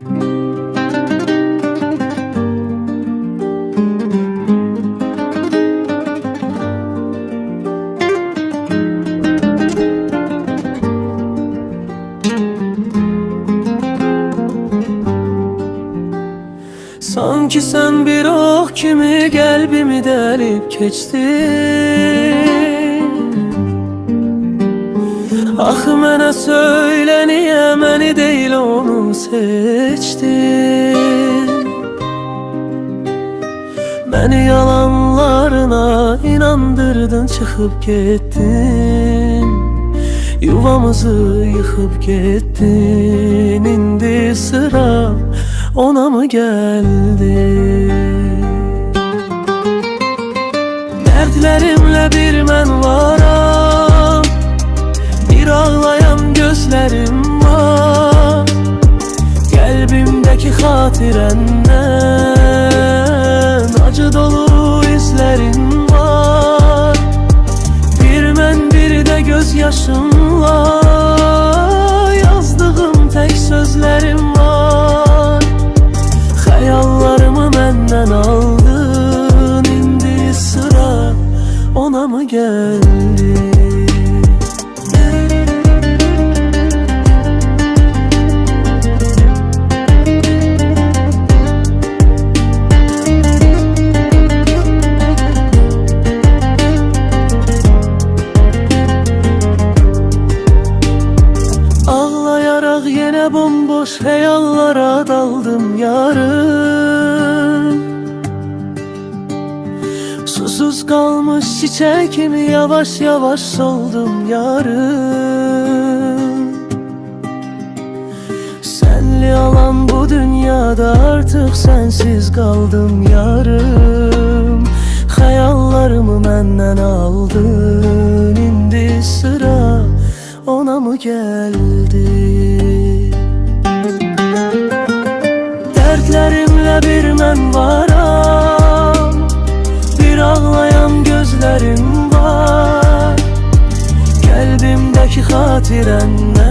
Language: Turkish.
Sanki sen bir ok kimi kalbimi delip keçtin. Ah mənə söylə niyə məni deyil onu seçtin. Məni yalanlarına inandırdın, çıxıb getdin. Yuvamızı yıxıb getdin. İndi sıra ona mı geldi? Dertlerimle bir mən varam, bir ağlayan gözlerim var. Kalbimdeki hatirenden acı dolu izlerin var. Bir mən bir de gözyaşımla yazdığım tek sözlerim var. Hayallarımı məndən aldın, indi sıra ona mı geldi? Ağlayarak yine bomboş hayallara daldım yarım. Susuz kalmış çiçek gibi yavaş yavaş soldum yarım. Senli alan bu dünyada artık sensiz kaldım yarım. Hayallarımı məndən aldın, indi sıra ona mı geldi? Dertlerimle bir mən varam, bir ağlayan gözlerim var. Kalbimdeki hatirenden